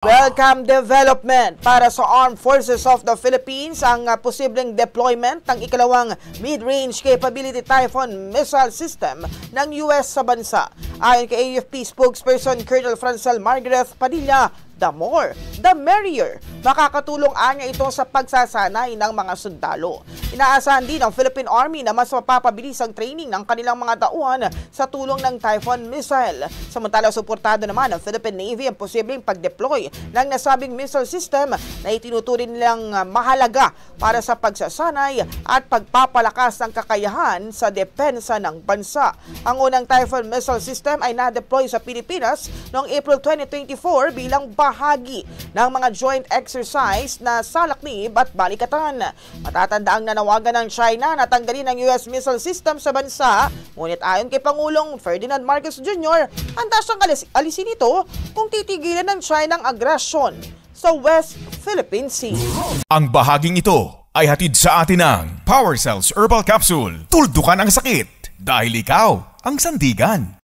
Welcome development para sa Armed Forces of the Philippines ang posibleng deployment ng ikalawang mid-range capability Typhoon missile system ng US sa bansa. Ayon kay AFP spokesperson Colonel Francel Margaret Padilla, the more, the merrier. Makakatulong anya ito sa pagsasanay ng mga sundalo. Inaasahan din ng Philippine Army na mas mapapabilis ang training ng kanilang mga tauhan sa tulong ng Typhoon missile. Samantala, suportado naman ng Philippine Navy ang posibleng pag-deploy ng nasabing missile system na itinuturing nilang mahalaga para sa pagsasanay at pagpapalakas ng kakayahan sa depensa ng bansa. Ang unang Typhoon missile system ay na-deploy sa Pilipinas noong April 2024 bilang bahagi ng mga joint exercise na salaknib at balikatan. Matatandaang nanawagan ng China na tanggalin ang US missile system sa bansa, ngunit ayon kay Pangulong Ferdinand Marcos Jr., handa siyang alisin ito kung titigilan ng China ang agresyon sa West Philippine Sea. Ang bahaging ito ay hatid sa atin ng Power Cells Herbal Capsule. Tuldukan ang sakit dahil ikaw ang sandigan.